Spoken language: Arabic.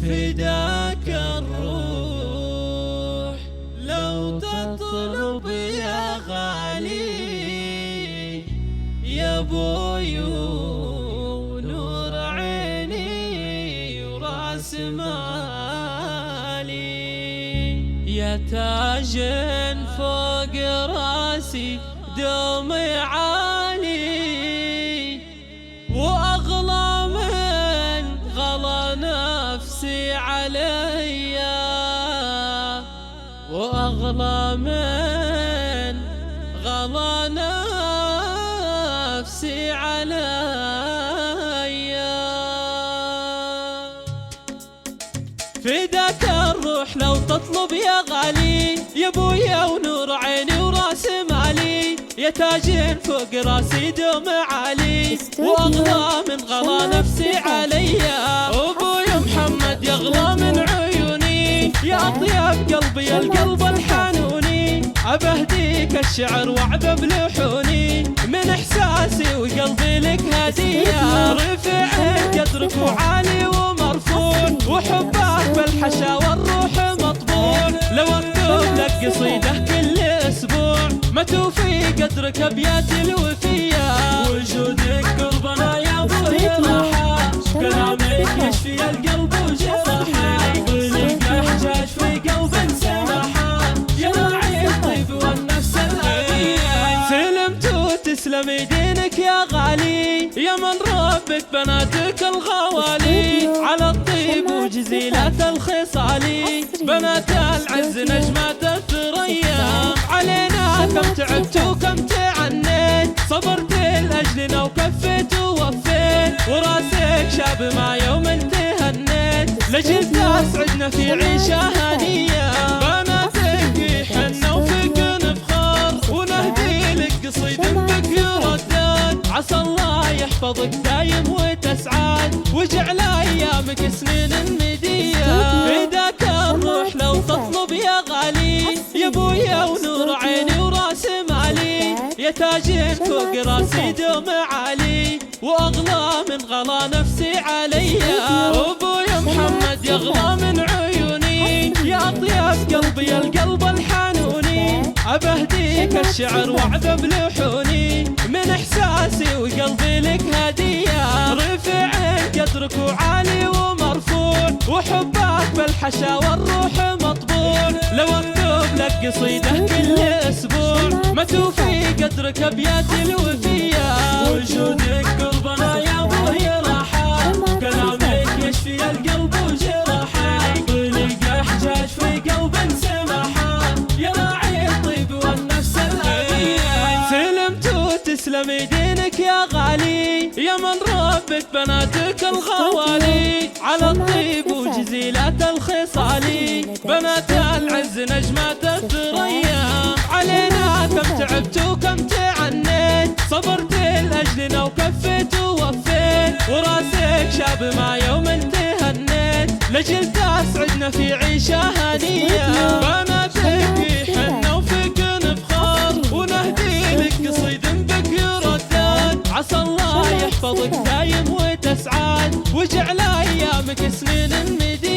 فداك الروح لو تطلب يا غالي، يا بوي ونور عيني وراس مالي، يا تاج فوق راسي دومي عالي، واغلى من غلا نفسي عليا، واغلى من غلا نفسي عليا. فداك الروح لو تطلب يا غالي، يا بويا ونور عيني وراس مالي، يا تاج فوق راسي دوم عالي، واغلى من غلا نفسي عليا. ابوي محمد يغلى من عيوني، يا اطيب قلبي القلب الحنوني، ابهديك الشعر وعذب بلحوني، من احساسي وقلبي لك هديه. رفع قدرك وعالي ومرفوع، وحبك بالحشا والروح مطبوع، لو اكتب لك قصيده كل اسبوع ما توفي قدرك ابيات الوفيه. وجودك قربنا يا ابوي راحه، كلامك يشفي القلب وجراحه، ظلك احجاج في قلب سماحه، يا راعي الطيب والنفس الأبية. سلمت وتسلم يدينك يا غالي، يا من ربك بناتك الغوالي، على الطيب وجزيلات الخصالي، بنات العز نجمات الثريا. علينا كم تعبت وكم تعنيت، صبرت لأجلنا وكفيت ووفيت، وراسك شاب ما يوم تهنيت، لجل تسعدنا في عيشة هنية. بناتك حنا وفيك نفخر، ونهدي لك قصيد بك يردد، عسى الله يحفظك دايم وتسعد، وجعل ايامك سنين مدية. فداك الروح لو تطلب يا غالي، يا بويا ونور عيني وراس مالي، يا تاج فوق راسي دوم عالي، واغلى من غلا نفسي عليا. ابوي محمد يغلى من عيوني، يا اطيب قلبي القلب الحنوني، ابهديك الشعر وعذب لحوني، من احساسي وقلبي لك هديه. رفع قدرك وعالي ومرفوع، وحبك بالحشا والروح مطبوع، لو اكتب لك قصيده كل اسبوع ما توفي قدرك ابيات الوفيه. وجودك قربنا يا ابوي راحه، كلامك يشفي القلب وجراحه، ظلك احجاج في قلب سماحه، يا راعي الطيب والنفس الأبية. سلمت وتسلم يدينك يا غالي، يا من ربك بناتك الغوالي، على الطيب وجزيلات الخصالي، بنات العز نجمات الثريا. علينا كم تعبت وكم تعنيت، صبرت لأجلنا وكفيت ووفيت، وراسك شاب ما يوم تهنيت، لجل تسعدنا في عيشة هنية. بناتك حنا وفيك نفخر، ونهدي لك قصيد بك يردد، عسى الله يحفظك دايم وتسعد، وجعل ايامك سنين مديدة.